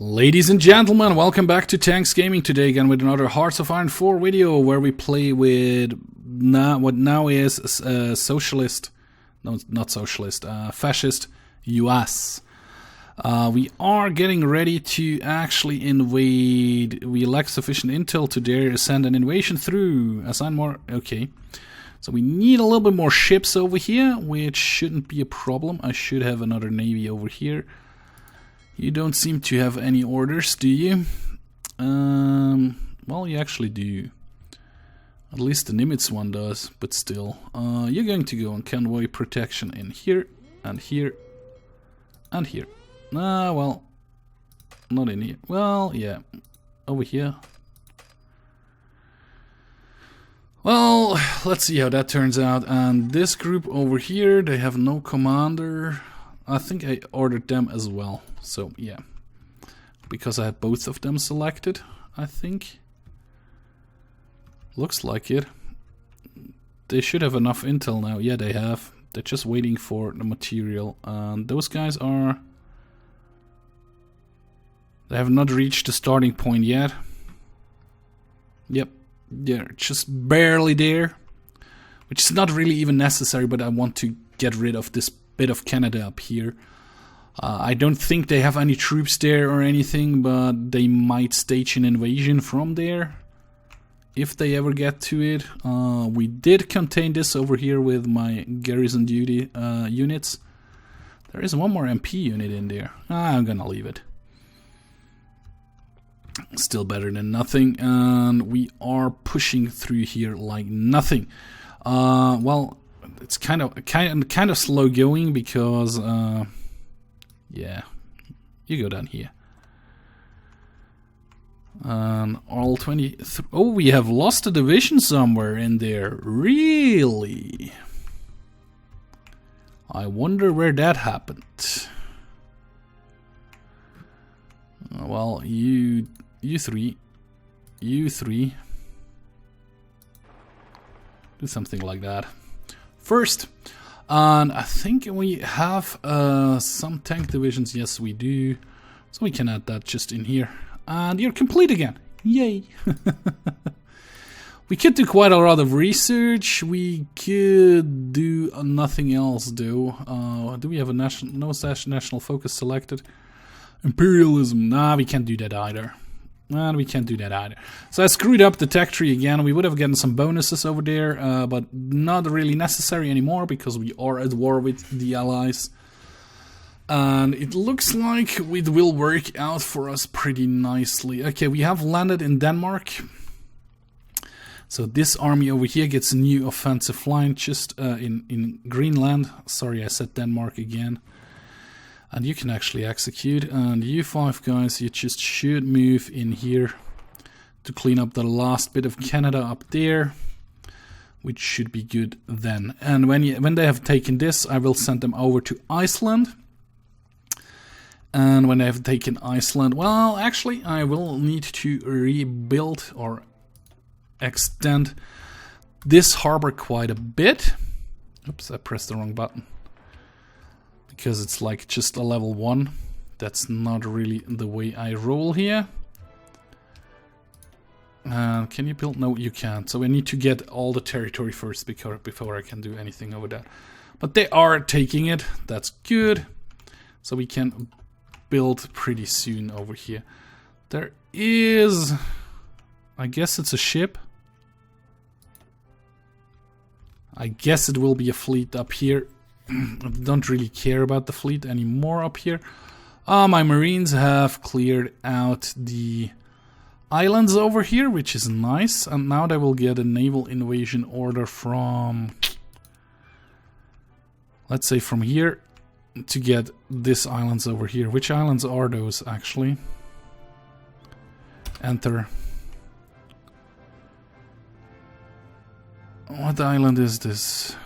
Ladies and gentlemen, welcome back to Tanks Gaming today again with another Hearts of Iron 4 video where we play with what now is socialist, no, not socialist, fascist US. We are getting ready to actually invade. We lack sufficient intel to dare send an invasion through. Assign more, okay. So we need a little bit more ships over here, which shouldn't be a problem. I should have another navy over here. You don't seem to have any orders, do you? Well, you actually do. At least the Nimitz one does, but still. You're going to go on convoy protection in here, and here, and here. Well, not in here. Well, yeah, over here. Well, let's see how that turns out. And this group over here, they have no commander. I think I ordered them as well, so yeah. Because I had both of them selected, I think. Looks like it. They should have enough intel now. Yeah, they have. They're just waiting for the material. And those guys are... They have not reached the starting point yet. Yep, they're just barely there. Which is not really even necessary, but I want to get rid of this bit of Canada up here. I don't think they have any troops there or anything, but they might stage an invasion from there if they ever get to it. We did contain this over here with my garrison duty units. There is one more MP unit in there. I'm gonna leave it. Still better than nothing, and we are pushing through here like nothing. Well, it's kind of slow going because yeah, you go down here. All 20. Oh, we have lost a division somewhere in there. Really? I wonder where that happened. Well, you three. Do something like that. First, and I think we have some tank divisions. Yes, we do. So we can add that just in here. And you're complete again. Yay. We could do quite a lot of research. We could do nothing else, though. Do we have a national focus selected? Imperialism. Nah, we can't do that either. And we can't do that either. So I screwed up the tech tree again. We would have gotten some bonuses over there, but not really necessary anymore because we are at war with the Allies. And it looks like it will work out for us pretty nicely. Okay, we have landed in Denmark. So this army over here gets a new offensive line just in Greenland. Sorry, I said Denmark again. And you can actually execute, and you 5 guys, you just should move in here to clean up the last bit of Canada up there, which should be good then. And when they have taken this, I will send them over to Iceland. And when they have taken Iceland, well, actually, I will need to rebuild or extend this harbor quite a bit. Oops, I pressed the wrong button. Because it's like just a level 1. That's not really the way I roll here. Can you build? No, you can't. So I need to get all the territory first before I can do anything over that. But they are taking it. That's good. So we can build pretty soon over here. There is... I guess it's a ship. I guess it will be a fleet up here. I don't really care about the fleet anymore up here. My marines have cleared out the islands over here, which is nice. And now they will get a naval invasion order from... let's say from here to get this islands over here. Which islands are those, actually? Enter. What island is this?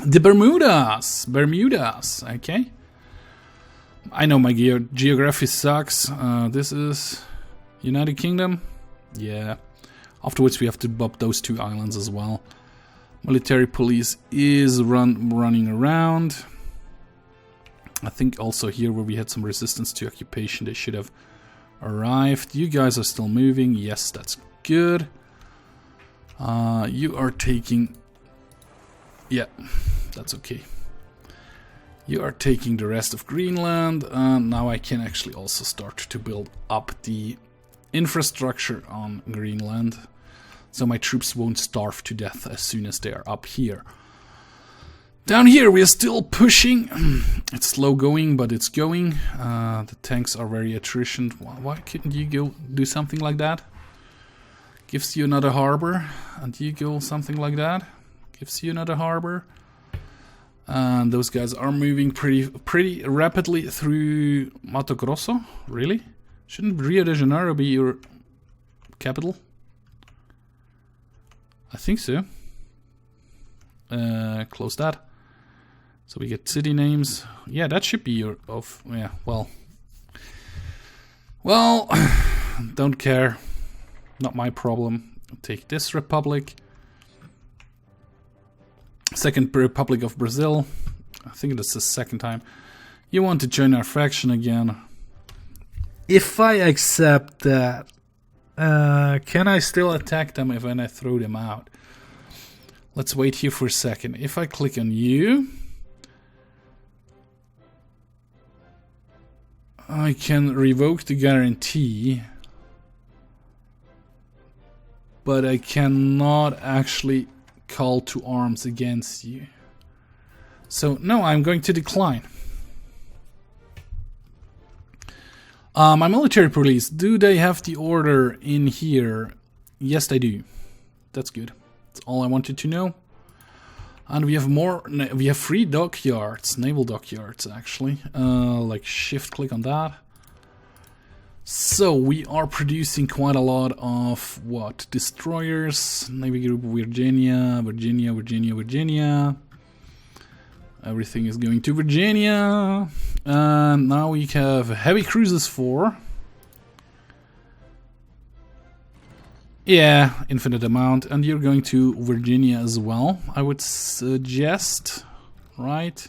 The Bermudas, okay. I know my geography sucks. This is United Kingdom. Yeah. Afterwards we have to bump those 2 islands as well. Military police is running around. I think also here where we had some resistance to occupation, they should have arrived. You guys are still moving. Yes, that's good. You are taking... Yeah, that's okay. You are taking the rest of Greenland. Now I can actually also start to build up the infrastructure on Greenland. So my troops won't starve to death as soon as they are up here. Down here we are still pushing. It's slow going, but it's going. The tanks are very attrition. Why couldn't you go do something like that? Gives you another harbor. And you go something like that. Gives you another harbor. And those guys are moving pretty rapidly through Mato Grosso. Really? Shouldn't Rio de Janeiro be your capital? I think so. Close that. So we get city names. Yeah, that should be your... yeah, well... Well, don't care. Not my problem. I'll take this republic. Second Republic of Brazil. I think that's the second time. You want to join our faction again. If I accept that... can I still attack them when I throw them out? Let's wait here for a second. If I click on you, I can revoke the guarantee, but I cannot actually call to arms against you. So no, I'm going to decline. My military police, do they have the order in here? Yes, they do. That's good. That's all I wanted to know. And we have more, we have 3 dockyards, naval dockyards actually. Like shift click on that. So we are producing quite a lot of what? Destroyers, Navy Group Virginia. Everything is going to Virginia. And now we have heavy cruisers 4. Yeah, infinite amount. And you're going to Virginia as well, I would suggest. Right?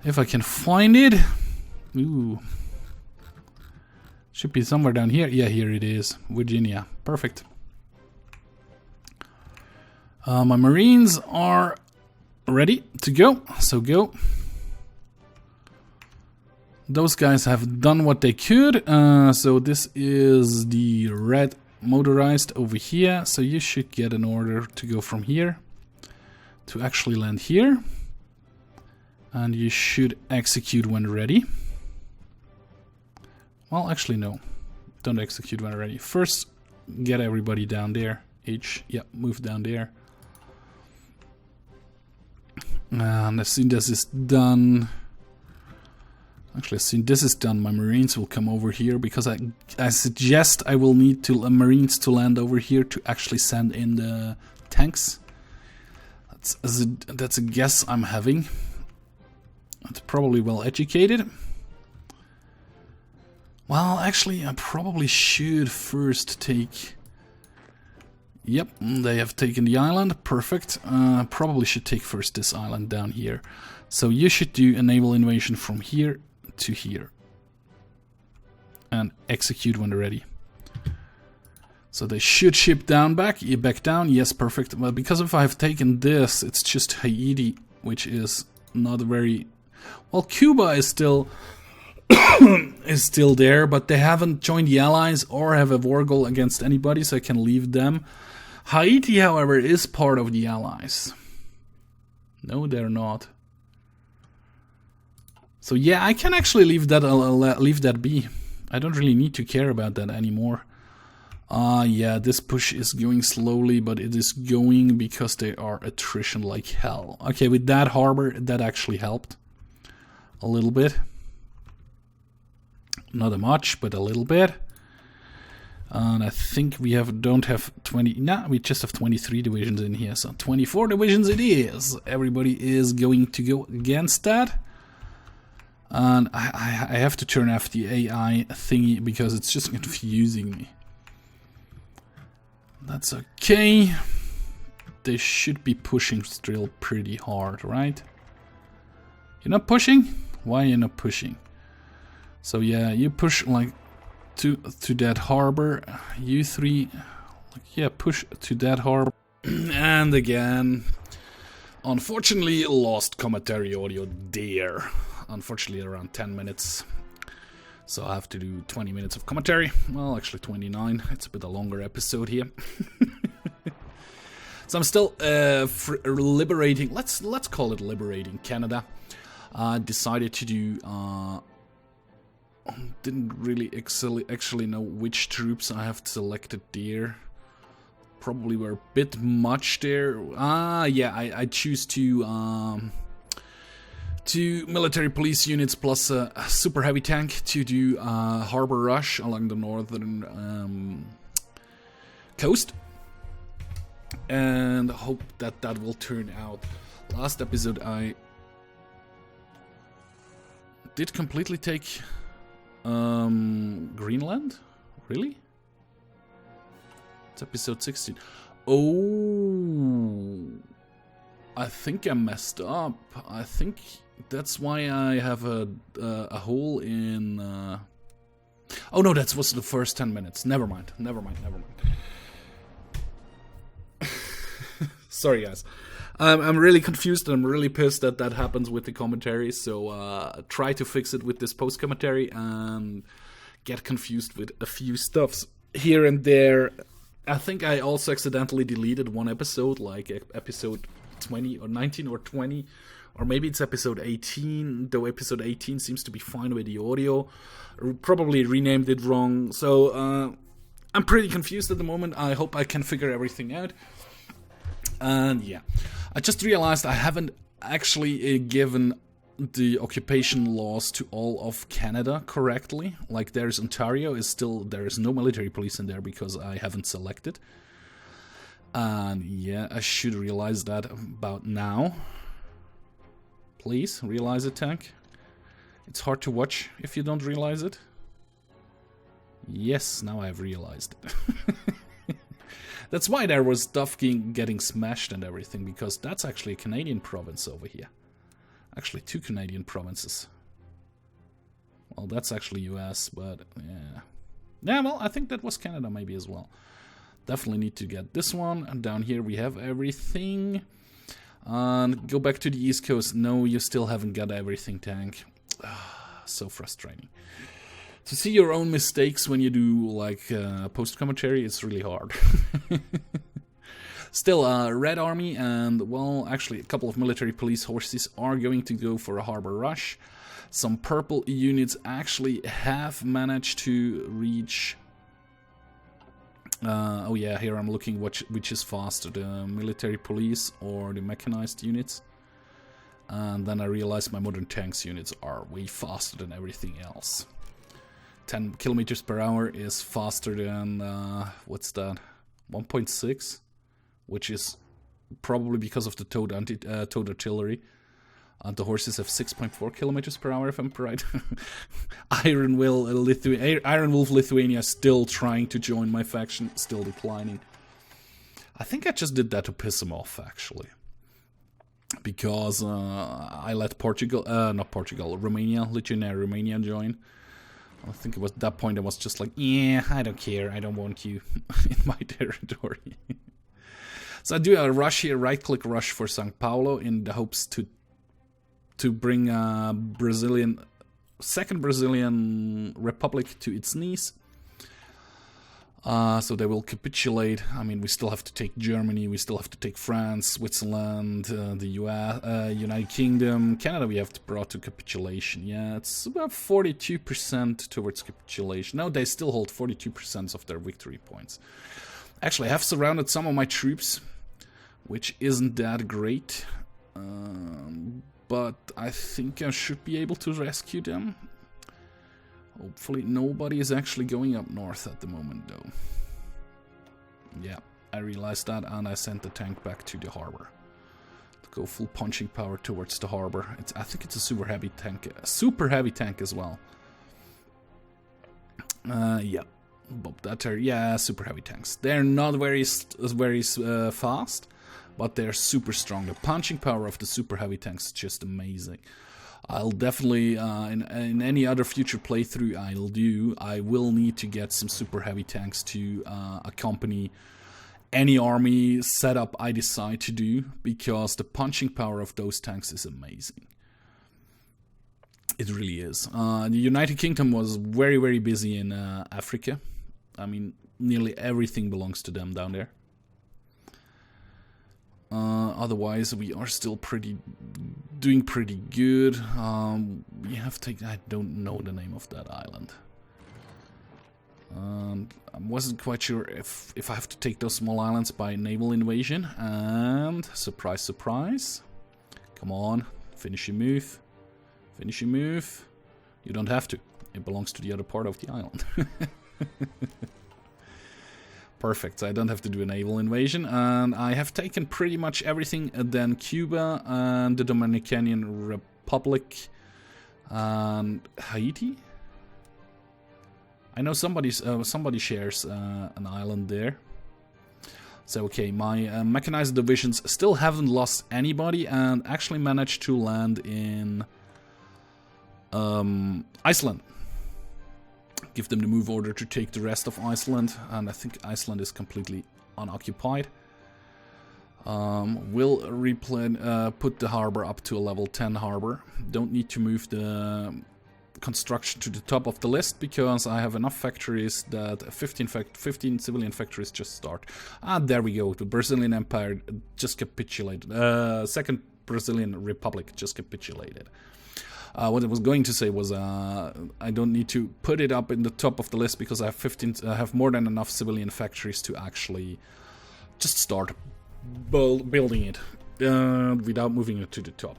If I can find it. Ooh. Should be somewhere down here. Yeah, here it is. Virginia. Perfect. My Marines are ready to go. So go. Those guys have done what they could. So this is the red motorized over here. So you should get an order to go from here to actually land here. And you should execute when ready. Well, actually, no. Don't execute when ready. First, get everybody down there. Yeah, move down there. And as soon as this is done... Actually, as soon as this is done, my Marines will come over here, because I suggest I will need to Marines to land over here to actually send in the tanks. That's a guess I'm having. It's probably well educated. Well, actually, I probably should first take... Yep, they have taken the island. Perfect. Probably should take first this island down here. So you should do a naval invasion from here to here. And execute when they're ready. So they should ship down back down. Yes, perfect. Well, because if I've taken this, it's just Haiti, which is not very... Well, Cuba is still... is still there, but they haven't joined the Allies or have a war goal against anybody, so I can leave them. Haiti, however, is part of the Allies. No, they're not. So yeah, I can actually leave that be. I don't really need to care about that anymore. Yeah, this push is going slowly, but it is going because they are attrition like hell. Okay, with that harbor, that actually helped a little bit. Not much, but a little bit. And I think we don't have 20... Nah, we just have 23 divisions in here. So 24 divisions it is. Everybody is going to go against that. And I have to turn off the AI thingy because it's just confusing me. That's okay. They should be pushing still pretty hard, right? You're not pushing? Why are you not pushing? So yeah, you push like to that harbor. You three, like, yeah, push to that harbor. And again, unfortunately, lost commentary audio there. Unfortunately, around 10 minutes. So I have to do 20 minutes of commentary. Well, actually 29. It's a bit a longer episode here. So I'm still liberating. Let's call it liberating Canada. Decided to do. Didn't really actually know which troops I have selected there. Probably were a bit much there. Yeah, I choose two military police units plus a super heavy tank to do harbor rush along the northern coast, and hope that will turn out. Last episode I did completely take Greenland? Really? It's episode 16. Oh, I think I messed up. I think that's why I have a hole in... Oh no, that was the first 10 minutes. Never mind. Sorry guys. I'm really confused and I'm really pissed that that happens with the commentary, so try to fix it with this post commentary and get confused with a few stuffs here and there. I think I also accidentally deleted one episode, like episode 20 or 19 or 20, or maybe it's episode 18, though episode 18 seems to be fine with the audio. Probably renamed it wrong, so I'm pretty confused at the moment. I hope I can figure everything out. And yeah, I just realized I haven't actually given the occupation laws to all of Canada correctly. Like there's Ontario is still, there is no military police in there because I haven't selected. And yeah, I should realize that about now. Please realize it, tank. It's hard to watch if you don't realize it. Yes, now I've realized it. That's why there was stuff getting smashed and everything, because that's actually a Canadian province over here. Actually, two Canadian provinces. Well, that's actually US, but yeah. Yeah, well, I think that was Canada maybe as well. Definitely need to get this one. And down here we have everything. And go back to the East Coast. No, you still haven't got everything, tank. So frustrating. To see your own mistakes when you do like post commentary, it's really hard. Still, Red Army and, well, actually a couple of military police horses are going to go for a harbor rush. Some purple units actually have managed to reach... oh yeah, here I'm looking which is faster, the military police or the mechanized units. And then I realized my modern tanks units are way faster than everything else. 10 kilometers per hour is faster than, what's that, 1.6, which is probably because of the towed artillery. And the horses have 6.4 kilometers per hour, if I'm right. Iron Wolf Lithuania is still trying to join my faction, still declining. I think I just did that to piss him off, actually. Because I let Romania join. I think it was at that point I was just like, yeah, I don't care, I don't want you in my territory. So I do a rush here, right-click rush for São Paulo in the hopes to bring second Brazilian Republic to its knees. So they will capitulate. I mean, we still have to take Germany, we still have to take France, Switzerland, the US, United Kingdom. Canada we have brought to capitulation. Yeah, it's about 42% towards capitulation. No, they still hold 42% of their victory points. Actually, I have surrounded some of my troops, which isn't that great. But I think I should be able to rescue them. Hopefully nobody is actually going up north at the moment, though. Yeah, I realized that, and I sent the tank back to the harbor. The Go full punching power towards the harbor. I think it's a super heavy tank as well. Yeah. Bob that are, yeah, super heavy tanks. They're not very fast, but they're super strong. The punching power of the super heavy tanks is just amazing. I'll definitely, in any other future playthrough I will need to get some super heavy tanks to accompany any army setup I decide to do, because the punching power of those tanks is amazing. It really is. The United Kingdom was very, very busy in Africa. I mean, nearly everything belongs to them down there. Otherwise, we are still doing pretty good. We have taken, I don't know the name of that island. I wasn't quite sure if I have to take those small islands by naval invasion. And surprise, surprise. Come on, finish your move. Finish your move. You don't have to. It belongs to the other part of the island. Perfect, so I don't have to do a naval invasion, and I have taken pretty much everything, then Cuba and the Dominican Republic and Haiti. I know somebody shares an island there. So okay, my mechanized divisions still haven't lost anybody and actually managed to land in Iceland. Give them the move order to take the rest of Iceland, and I think Iceland is completely unoccupied. We'll put the harbor up to a level 10 harbor. Don't need to move the construction to the top of the list, because I have enough factories that 15 civilian factories just start. And there we go, the Brazilian Empire just capitulated. Second Brazilian Republic just capitulated. What I was going to say was I don't need to put it up in the top of the list, because I have more than enough civilian factories to actually just start building it without moving it to the top.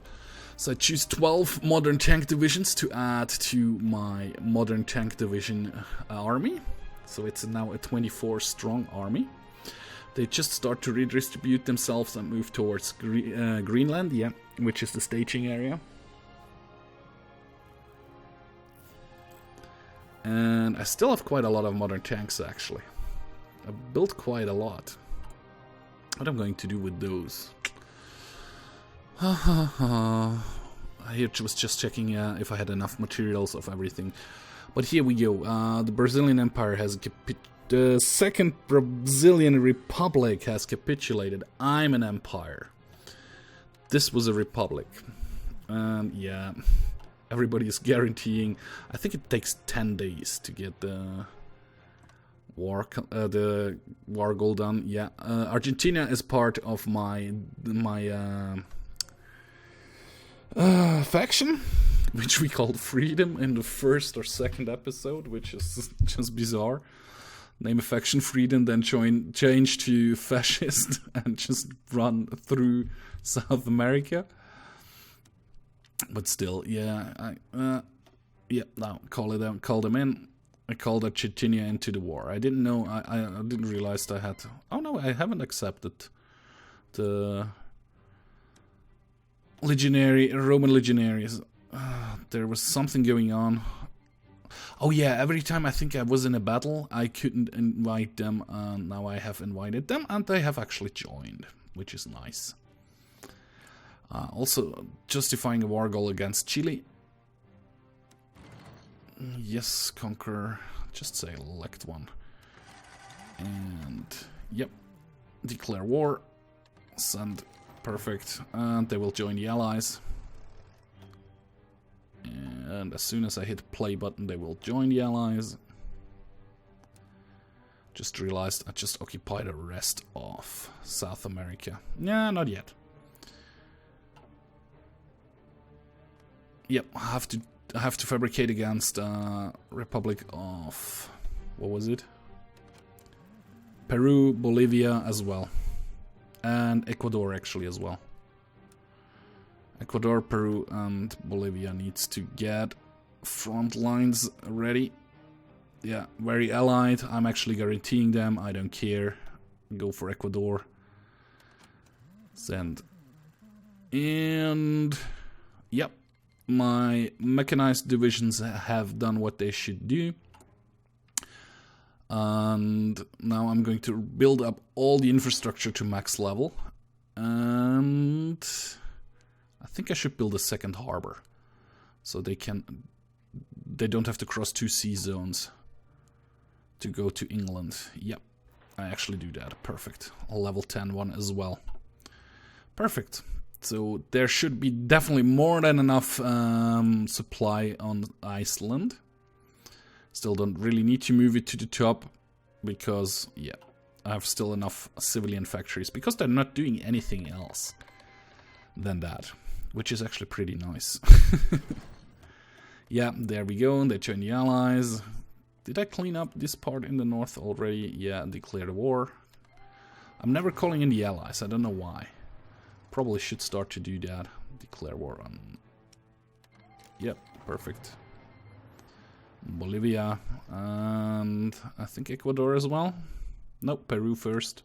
So I choose 12 modern tank divisions to add to my modern tank division army. So it's now a 24 strong army. They just start to redistribute themselves and move towards Greenland, yeah, which is the staging area. And I still have quite a lot of modern tanks, actually. I've built quite a lot. What I'm going to do with those? I was just checking if I had enough materials of everything. But here we go. The Brazilian Empire has the Second Brazilian Republic has capitulated. I'm an empire. This was a republic. Yeah. Everybody is guaranteeing. I think it takes 10 days to get the war goal done. Yeah, Argentina is part of my faction, which we called Freedom in the first or second episode, which is just bizarre. Name a faction Freedom, then change to Fascist, and just run through South America. But still, yeah, yeah, no, call them in. I called Argentina into the war. I didn't know, I didn't realize I had to. Oh no, I haven't accepted the Roman legionaries. There was something going on. Oh yeah, every time I think I was in a battle, I couldn't invite them, and now I have invited them, and they have actually joined, which is nice. Also, justifying a war goal against Chile. Yes, conquer. Just select one. And, yep. Declare war. Send. Perfect. And they will join the allies. And as soon as I hit play button, they will join the allies. Just realized I just occupied the rest of South America. Yeah, not yet. Yep, I have to fabricate against Republic of, what was it? Peru, Bolivia as well, and Ecuador actually as well. Ecuador, Peru, and Bolivia needs to get front lines ready. Yeah, very allied. I'm actually guaranteeing them. I don't care. Go for Ecuador. Send. And yep, my mechanized divisions have done what they should do. And now I'm going to build up all the infrastructure to max level. And I think I should build a second harbor, so they don't have to cross 2 sea zones to go to England. Yep, I actually do that. Perfect. A level 10 one as well. Perfect. So there should be definitely more than enough supply on Iceland. Still don't really need to move it to the top because, yeah, I have still enough civilian factories because they're not doing anything else than that, which is actually pretty nice. Yeah, there we go. They join the Allies. Did I clean up this part in the north already? Yeah, declare the war. I'm never calling in the Allies. I don't know why. Probably should start to do that. Declare war on... Yep, perfect. Bolivia. And I think Ecuador as well. Nope, Peru first.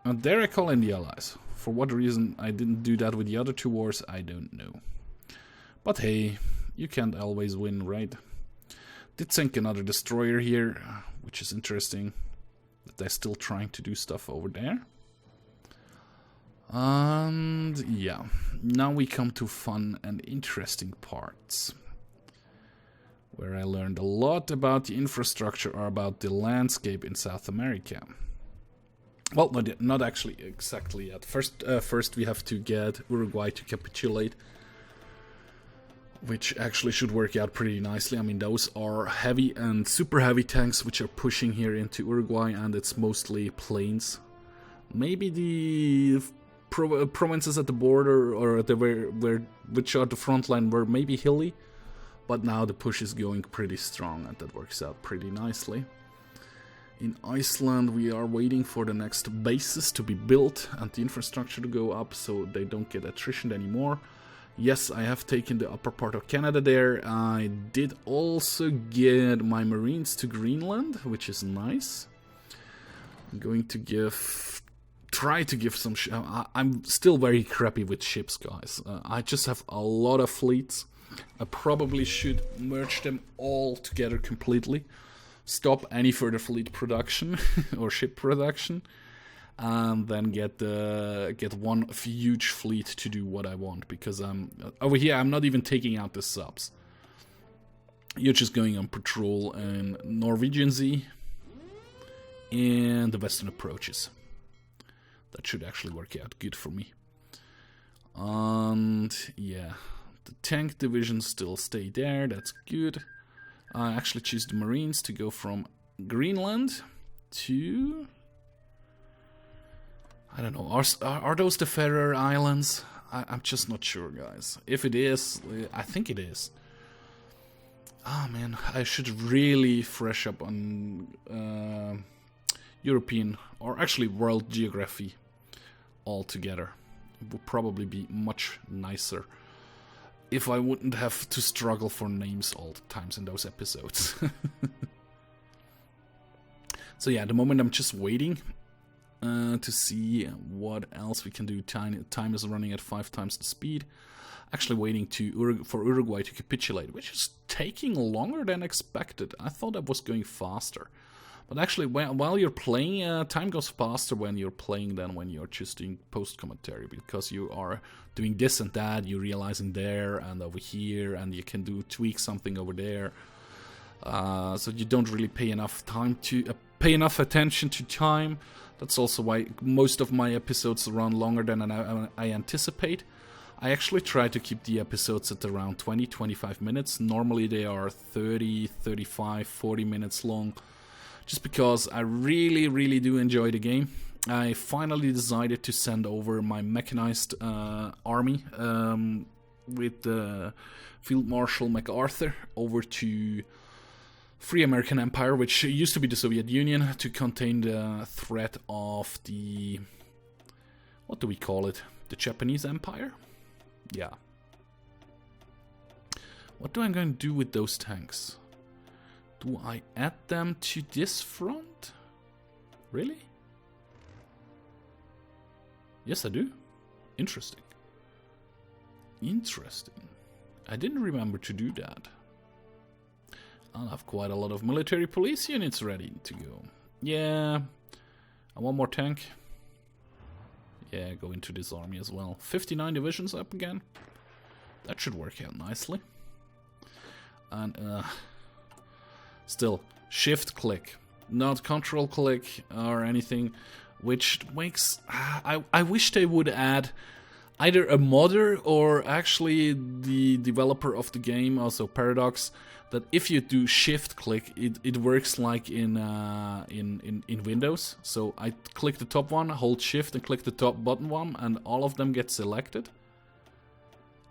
And there I call in the Allies. For what reason I didn't do that with the other 2 wars, I don't know. But hey, you can't always win, right? Did sink another destroyer here, which is interesting. That they're still trying to do stuff over there. And yeah, now we come to fun and interesting parts, where I learned a lot about the infrastructure or about the landscape in South America. Well, not actually exactly yet. First we have to get Uruguay to capitulate, which actually should work out pretty nicely. I mean, those are heavy and super heavy tanks which are pushing here into Uruguay, and it's mostly plains. Maybe the provinces at the border or at the which are the front line were maybe hilly, but now the push is going pretty strong, and that works out pretty nicely. In Iceland, we are waiting for the next bases to be built and the infrastructure to go up so they don't get attrition anymore. Yes, I have taken the upper part of Canada there. I did also get my Marines to Greenland, which is nice. I'm going to try to give some... I'm still very crappy with ships, guys. I just have a lot of fleets. I probably should merge them all together completely. Stop any further fleet production or ship production, and then get one huge fleet to do what I want. Because over here I'm not even taking out the subs. You're just going on patrol in Norwegian Sea and the western approaches. That should actually work out good for me. And yeah, the tank divisions still stay there. That's good. I actually choose the Marines to go from Greenland to... I don't know, are those the Faroe Islands? I'm just not sure, guys. If it is, I think it is. Ah, man, I should really fresh up on European, or actually world geography altogether. It would probably be much nicer if I wouldn't have to struggle for names all the times in those episodes. So yeah, at the moment I'm just waiting to see what else we can do. Time is running at 5 times the speed. Actually waiting for Uruguay to capitulate, which is taking longer than expected. I thought that was going faster. But actually, while you're playing, time goes faster when you're playing than when you're just doing post-commentary, because you are doing this and that, you're realizing there and over here, and you can tweak something over there. So you don't really pay enough attention to time. That's also why most of my episodes run longer than I anticipate. I actually try to keep the episodes at around 20-25 minutes. Normally they are 30, 35, 40 minutes long. Just because I really do enjoy the game. I finally decided to send over my mechanized army with Field Marshal MacArthur over to Free American Empire, which used to be the Soviet Union, to contain the threat of the... what do we call it? The Japanese Empire? Yeah. What do I going to do with those tanks? Do I add them to this front? Really? Yes, I do. Interesting. Interesting. I didn't remember to do that. I'll have quite a lot of military police units ready to go. Yeah. And one more tank. Yeah, go into this army as well. 59 divisions up again. That should work out nicely. And still, shift click, not control click or anything, which makes... I wish they would add either a modder or actually the developer of the game, also Paradox, that if you do shift click, it works like in Windows. So I click the top one, hold shift and click the top bottom one, and all of them get selected.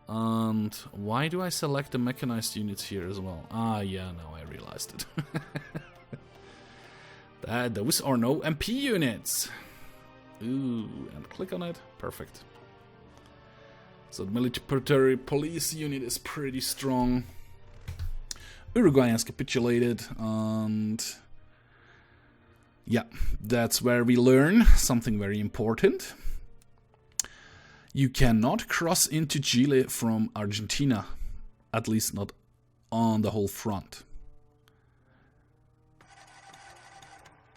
And why do I select the mechanized units here as well? Ah, yeah, now I realized it. Those are no MP units. Ooh, and click on it. Perfect. So the military police unit is pretty strong. Uruguay has capitulated, and yeah, that's where we learn something very important. You cannot cross into Chile from Argentina, at least not on the whole front.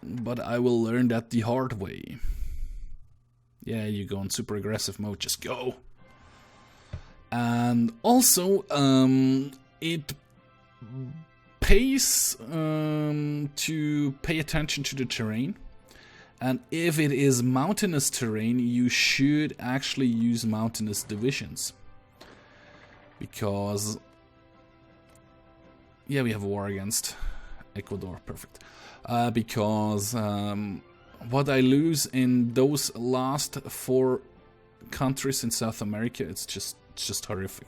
But I will learn that the hard way. Yeah, you go in super aggressive mode, just go. And also, it pays to pay attention to the terrain. And if it is mountainous terrain, you should actually use mountainous divisions. Because... yeah, we have a war against Ecuador, perfect. Because what I lose in those last 4 countries in South America, it's just horrific.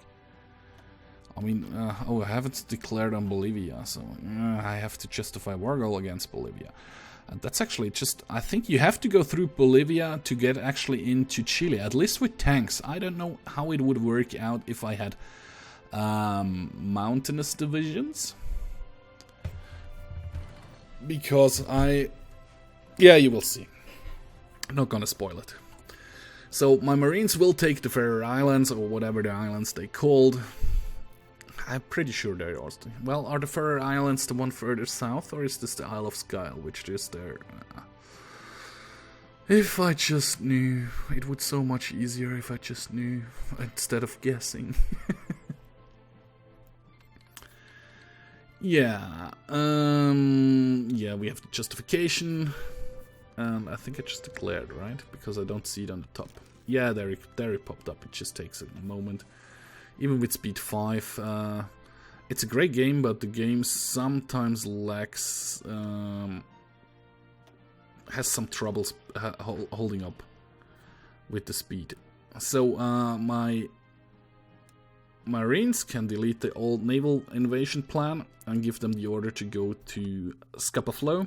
I mean, I haven't declared on Bolivia, so I have to justify war goal against Bolivia. And that's actually just, I think you have to go through Bolivia to get actually into Chile, at least with tanks. I don't know how it would work out if I had mountainous divisions. Because yeah, you will see. I'm not gonna spoil it. So my Marines will take the Faroe Islands, or whatever the islands they called. I'm pretty sure they are. Well, are the Faroe Islands the one further south, or is this the Isle of Skye, which is there? If I just knew. It would so much easier if I just knew, instead of guessing. Yeah, yeah, we have the justification, and I think I just declared, right? Because I don't see it on the top. Yeah, there it popped up. It just takes a moment. Even with speed 5, it's a great game, but the game sometimes lacks, has some troubles holding up with the speed. So my Marines can delete the old naval invasion plan and give them the order to go to Scapa Flow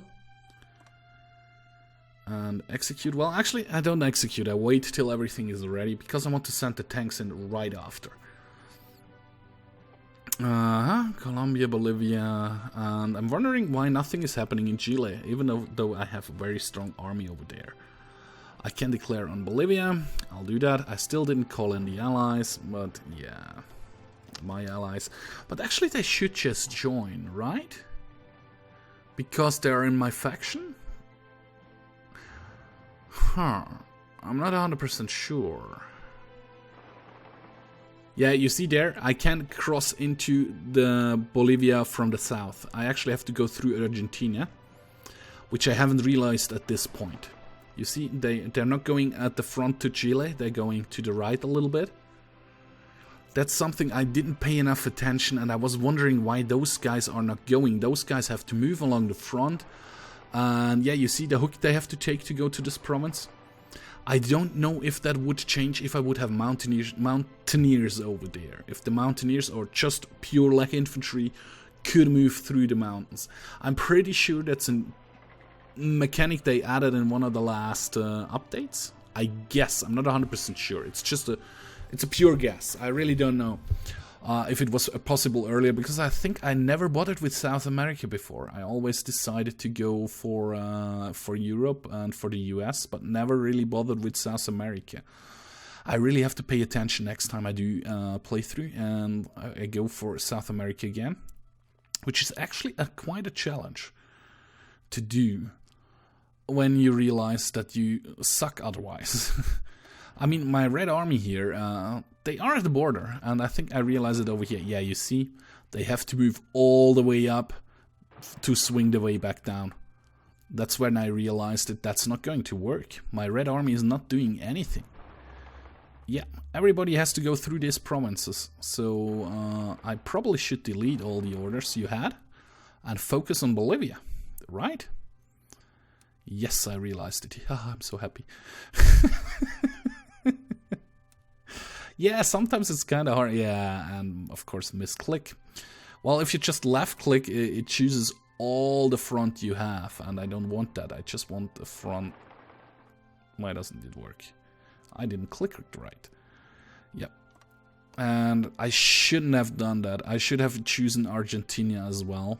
and execute. Well, actually, I don't execute. I wait till everything is ready because I want to send the tanks in right after. Colombia, Bolivia, and I'm wondering why nothing is happening in Chile, even though I have a very strong army over there. I can declare on Bolivia. I'll do that. I still didn't call in the allies, but yeah. My allies, but actually they should just join, right? Because they're in my faction? Huh, I'm not 100% sure. Yeah, you see there, I can't cross into the Bolivia from the south. I actually have to go through Argentina, which I haven't realized at this point. You see, they're not going at the front to Chile, they're going to the right a little bit. That's something I didn't pay enough attention, and I was wondering why those guys are not going. Those guys have to move along the front. And yeah, you see the hook they have to take to go to this province. I don't know if that would change if I would have mountaineers over there. If the mountaineers or just pure light infantry could move through the mountains. I'm pretty sure that's a mechanic they added in one of the last updates. I guess, I'm not 100% sure. It's a pure guess. I really don't know. if it was possible earlier, because I think I never bothered with South America before. I always decided to go for Europe and for the US, but never really bothered with South America. I really have to pay attention next time I do playthrough, and I go for South America again, which is actually quite a challenge to do when you realize that you suck otherwise. I mean, my Red Army here, they are at the border, and I think I realize it over here. Yeah, you see, they have to move all the way up to swing the way back down. That's when I realized that that's not going to work. My Red Army is not doing anything. Yeah, everybody has to go through these provinces, so I probably should delete all the orders you had and focus on Bolivia, right? Yes, I realized it. I'm so happy. Yeah, sometimes it's kind of hard. Yeah, and of course misclick. Well, if you just left click, it chooses all the front you have, and I don't want that. I just want the front. Why doesn't it work? I didn't click it right. Yep. And I shouldn't have done that. I should have chosen Argentina as well.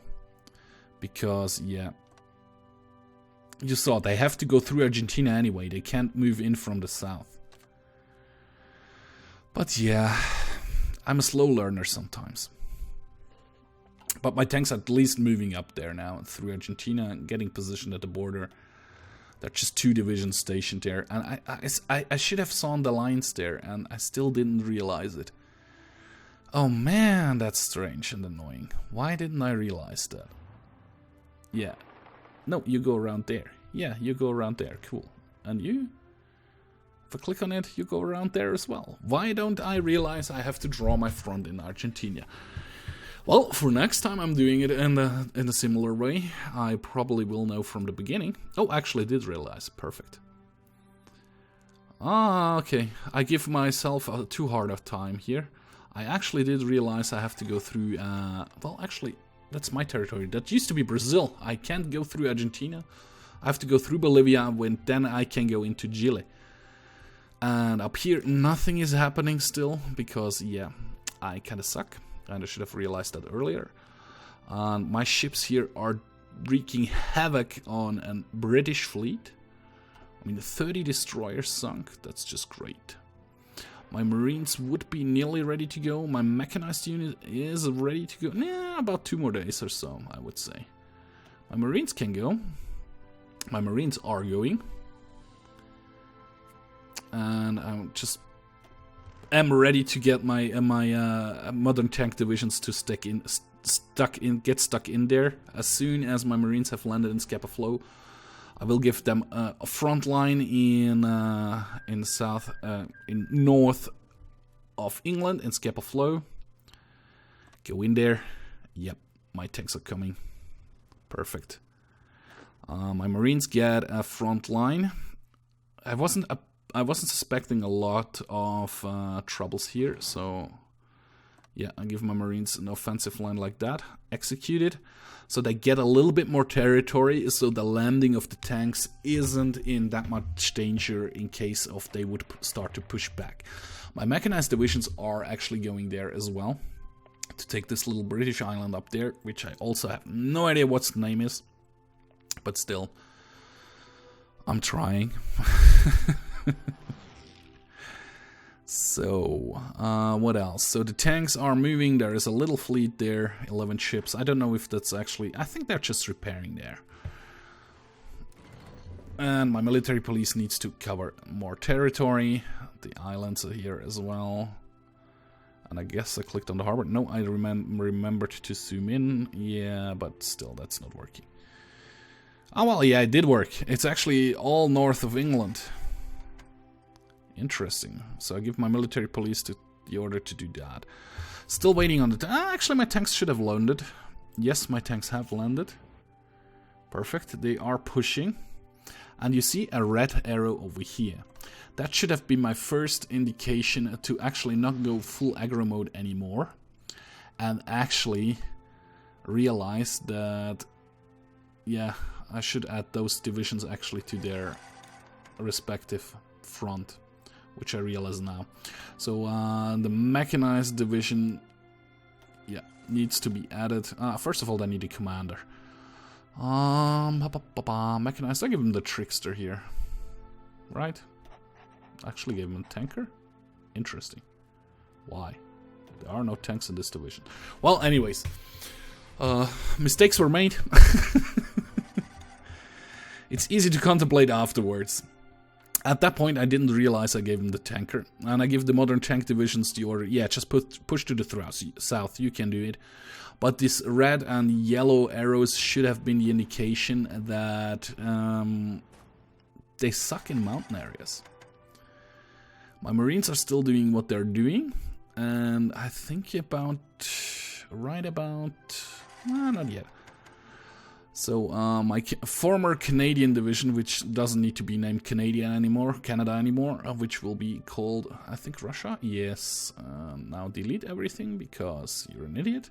Because, yeah. You saw, they have to go through Argentina anyway. They can't move in from the south. But yeah, I'm a slow learner sometimes. But my tanks are at least moving up there now through Argentina and getting positioned at the border. There are just 2 divisions stationed there. And I should have saw the lines there, and I still didn't realize it. Oh man, that's strange and annoying. Why didn't I realize that? Yeah. No, you go around there. Yeah, you go around there. Cool. And you? If I click on it, you go around there as well. Why don't I realize I have to draw my front in Argentina? Well, for next time I'm doing it in a similar way. I probably will know from the beginning. Oh, actually I did realize. Perfect. Ah, okay. I give myself too hard of time here. I actually did realize I have to go through... well, actually, that's my territory. That used to be Brazil. I can't go through Argentina. I have to go through Bolivia, when then I can go into Chile. And up here, nothing is happening still, because, yeah, I kind of suck. And I should have realized that earlier. And my ships here are wreaking havoc on a British fleet. I mean, 30 destroyers sunk. That's just great. My Marines would be nearly ready to go. My mechanized unit is ready to go. Nah, about 2 more days or so, I would say. My Marines can go. My Marines are going. And I'm just... am ready to get my modern tank divisions to get stuck in there. As soon as my Marines have landed in Scapa Flow, I will give them a front line in north of England in Scapa Flow. Go in there. Yep, my tanks are coming. Perfect. My Marines get a front line. I wasn't suspecting a lot of troubles here, so yeah, I give my Marines an offensive line like that, executed, so they get a little bit more territory, so the landing of the tanks isn't in that much danger in case of they would start to push back. My mechanized divisions are actually going there as well, to take this little British island up there, which I also have no idea what its name is, but still, I'm trying. So, what else? So the tanks are moving. There is a little fleet there, 11 ships. I don't know if that's actually... I think they're just repairing there. And my military police needs to cover more territory. The islands are here as well. And I guess I clicked on the harbor. No, I remembered to zoom in. Yeah, but still, that's not working. Oh, well, yeah, it did work. It's actually all north of England. Interesting. So I give my military police the order to do that. Still waiting on the... actually, my tanks should have landed. Yes, my tanks have landed. Perfect. They are pushing. And you see a red arrow over here. That should have been my first indication to actually not go full aggro mode anymore. And actually realize that... yeah, I should add those divisions actually to their respective front, which I realize now. So the mechanized division needs to be added. First of all, they need a commander. Mechanized. I give him the trickster here. Right? Actually gave him a tanker? Interesting. Why? There are no tanks in this division. Well, anyways. Mistakes were made. It's easy to contemplate afterwards. At that point, I didn't realize I gave him the tanker. And I give the modern tank divisions the order, yeah, just push to the south, you can do it. But these red and yellow arrows should have been the indication that they suck in mountain areas. My Marines are still doing what they're doing. And I think not yet. So, my former Canadian division, which doesn't need to be named Canada anymore, which will be called, I think, Russia? Yes. Now delete everything, because you're an idiot.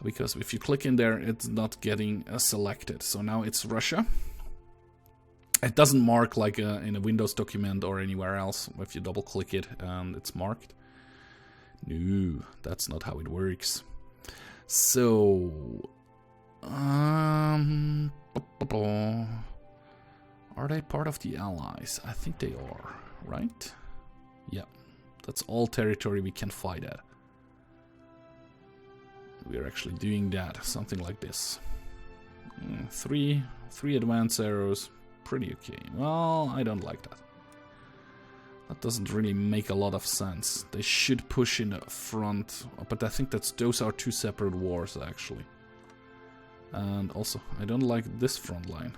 Because if you click in there, it's not getting selected. So now it's Russia. It doesn't mark like in a Windows document or anywhere else, if you double click it and it's marked. No, that's not how it works. So... are they part of the Allies? I think they are, right? Yeah, that's all territory we can fight at. We're actually doing that, something like this. Three advance arrows, pretty okay. Well, I don't like that. That doesn't really make a lot of sense. They should push in the front, but I think those are two separate wars, actually. And also, I don't like this front line.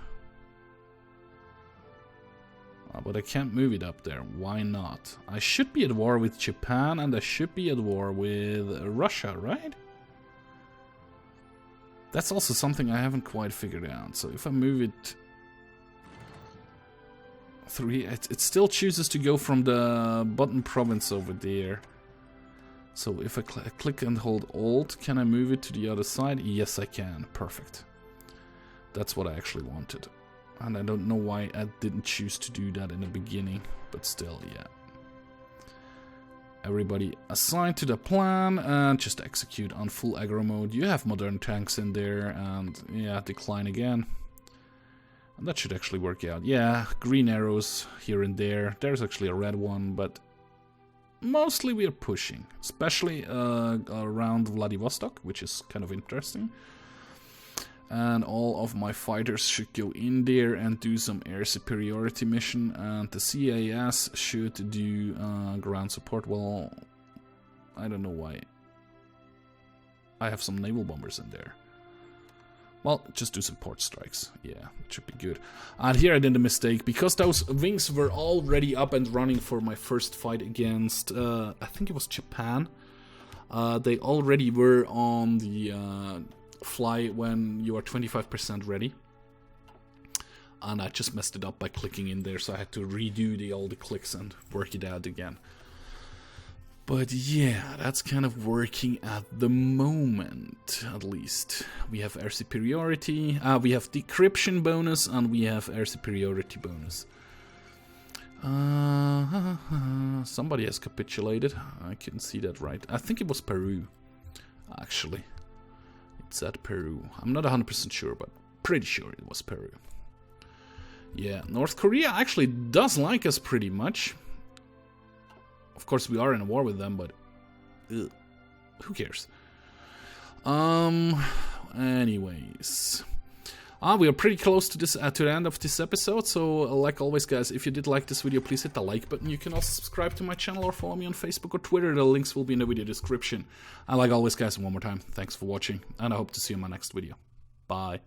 But I can't move it up there. Why not? I should be at war with Japan and I should be at war with Russia, right? That's also something I haven't quite figured out. So if I move it... it still chooses to go from the bottom province over there. So if I click and hold Alt, can I move it to the other side? Yes, I can. Perfect. That's what I actually wanted. And I don't know why I didn't choose to do that in the beginning, but still, yeah. Everybody assigned to the plan and just execute on full aggro mode. You have modern tanks in there and, yeah, decline again. And that should actually work out. Yeah, green arrows here and there. There's actually a red one, but... mostly we are pushing, especially around Vladivostok, which is kind of interesting. And all of my fighters should go in there and do some air superiority mission. And the CAS should do ground support. Well, I don't know why. I have some naval bombers in there. Well, just do some port strikes. Yeah, it should be good. And here I did a mistake. Because those wings were already up and running for my first fight against, I think it was Japan. They already were on the fly when you are 25% ready. And I just messed it up by clicking in there. So I had to redo all the clicks and work it out again. But yeah, that's kind of working at the moment, at least. We have air superiority, we have decryption bonus, and we have air superiority bonus. Somebody has capitulated. I couldn't see that right. I think it was Peru, actually. It's at Peru. I'm not 100% sure, but pretty sure it was Peru. Yeah, North Korea actually does like us pretty much. Of course, we are in a war with them, but ugh, who cares? Anyways, we are pretty close to this to the end of this episode. So, like always, guys, if you did like this video, please hit the like button. You can also subscribe to my channel or follow me on Facebook or Twitter. The links will be in the video description. And like always, guys, one more time, thanks for watching, and I hope to see you in my next video. Bye.